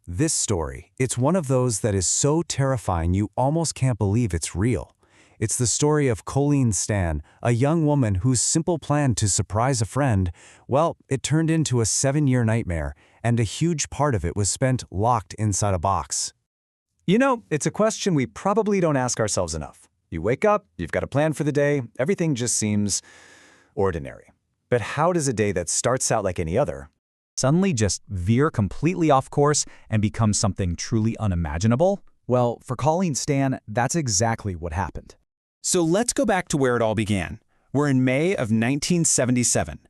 This story, it's one of those that is so terrifying you almost can't believe it's real. It's the story of Colleen Stan, a young woman whose simple plan to surprise a friend, well, it turned into a 7-year nightmare, and a huge part of it was spent locked inside a box. You know, it's a question we probably don't ask ourselves enough. You wake up, you've got a plan for the day, everything just seems ordinary. But how does a day that starts out like any other suddenly just veer completely off course and become something truly unimaginable? Well, for Colleen Stan, that's exactly what happened. So let's go back to where it all began. We're in May of 1977.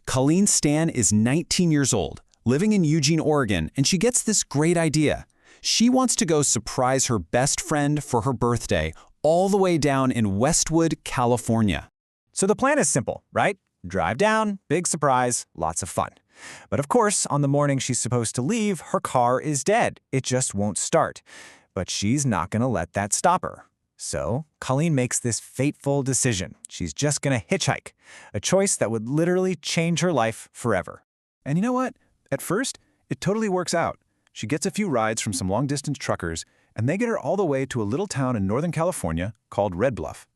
Colleen Stan is 19 years old, living in Eugene, Oregon, and she gets this great idea. She wants to go surprise her best friend for her birthday all the way down in Westwood, California. So the plan is simple, right? Drive down, big surprise, lots of fun. But of course, on the morning she's supposed to leave, her car is dead. It just won't start. But she's not going to let that stop her. So, Colleen makes this fateful decision. She's just going to hitchhike, a choice that would literally change her life forever. And you know what? At first, it totally works out. She gets a few rides from some long-distance truckers, and they get her all the way to a little town in Northern California called Red Bluff.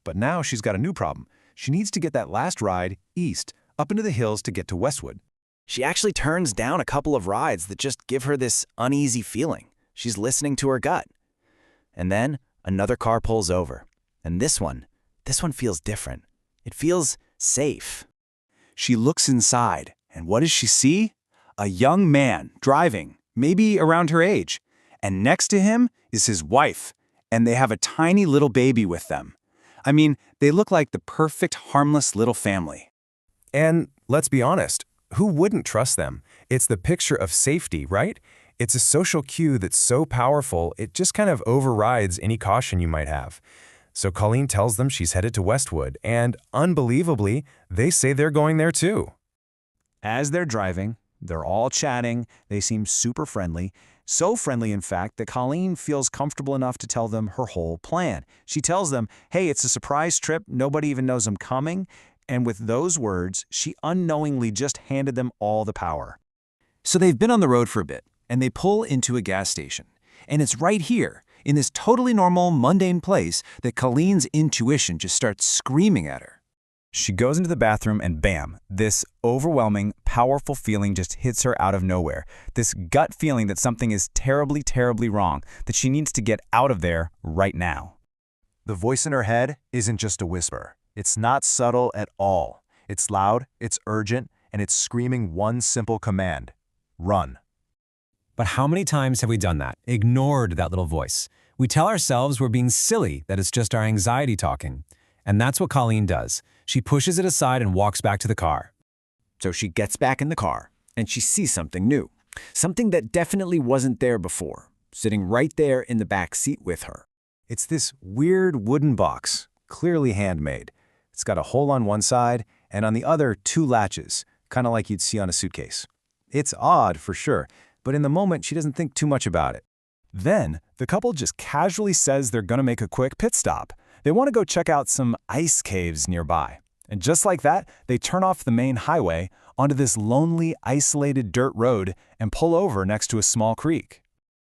But now she's got a new problem. She needs to get that last ride east, up into the hills to get to Westwood. She actually turns down a couple of rides that just give her this uneasy feeling. She's listening to her gut. And then another car pulls over. And this one feels different. It feels safe. She looks inside, and what does she see? A young man driving, maybe around her age. And next to him is his wife, and they have a tiny little baby with them. I mean, they look like the perfect harmless little family. And let's be honest, who wouldn't trust them? It's the picture of safety, right? It's a social cue that's so powerful, it just kind of overrides any caution you might have. So Colleen tells them she's headed to Westwood, and unbelievably, they say they're going there too. As they're driving, they're all chatting, they seem super friendly. So friendly, in fact, that Colleen feels comfortable enough to tell them her whole plan. She tells them, hey, it's a surprise trip, nobody even knows I'm coming. And with those words, she unknowingly just handed them all the power. So they've been on the road for a bit, and they pull into a gas station. And it's right here, in this totally normal, mundane place, that Colleen's intuition just starts screaming at her. She goes into the bathroom and bam, this overwhelming, powerful feeling just hits her out of nowhere. This gut feeling that something is terribly, terribly wrong, that she needs to get out of there right now. The voice in her head isn't just a whisper. It's not subtle at all. It's loud, it's urgent, and it's screaming one simple command: run. But how many times have we done that? Ignored that little voice. We tell ourselves we're being silly, that it's just our anxiety talking. And that's what Colleen does. She pushes it aside and walks back to the car. So she gets back in the car, and she sees something new. Something that definitely wasn't there before, sitting right there in the back seat with her. It's this weird wooden box, clearly handmade. It's got a hole on one side, and on the other, 2 latches, kind of like you'd see on a suitcase. It's odd, for sure, but in the moment, she doesn't think too much about it. Then, the couple just casually says they're going to make a quick pit stop. They want to go check out some ice caves nearby. And just like that, they turn off the main highway onto this lonely, isolated dirt road and pull over next to a small creek.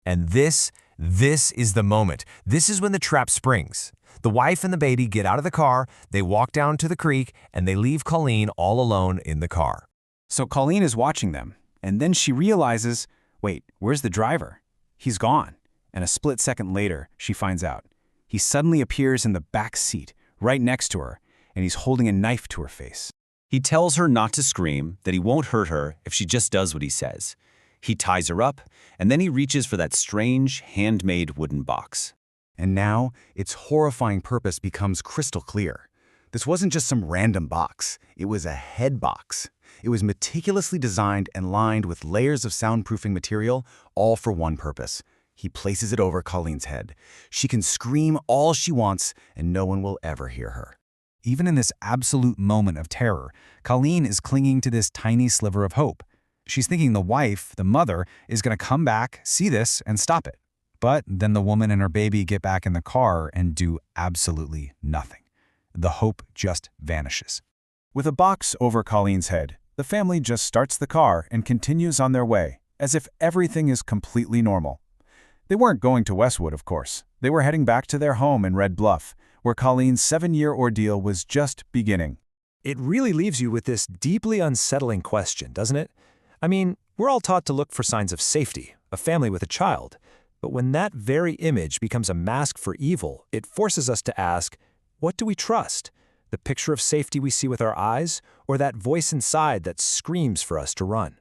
And this is the moment. This is when the trap springs. The wife and the baby get out of the car, they walk down to the creek, and they leave Colleen all alone in the car. So Colleen is watching them, and then she realizes, wait, where's the driver? He's gone. And a split second later, she finds out. He suddenly appears in the back seat, right next to her, and he's holding a knife to her face. He tells her not to scream, that he won't hurt her if she just does what he says. He ties her up, and then he reaches for that strange, handmade wooden box. And now, its horrifying purpose becomes crystal clear. This wasn't just some random box. It was a head box. It was meticulously designed and lined with layers of soundproofing material, all for one purpose. He places it over Colleen's head. She can scream all she wants, and no one will ever hear her. Even in this absolute moment of terror, Colleen is clinging to this tiny sliver of hope. She's thinking the wife, the mother, is going to come back, see this, and stop it. But then the woman and her baby get back in the car and do absolutely nothing. The hope just vanishes. With a box over Colleen's head, the family just starts the car and continues on their way, as if everything is completely normal. They weren't going to Westwood, of course. They were heading back to their home in Red Bluff, where Colleen's 7-year ordeal was just beginning. It really leaves you with this deeply unsettling question, doesn't it? I mean, we're all taught to look for signs of safety, a family with a child. But when that very image becomes a mask for evil, it forces us to ask, what do we trust? The picture of safety we see with our eyes, or that voice inside that screams for us to run?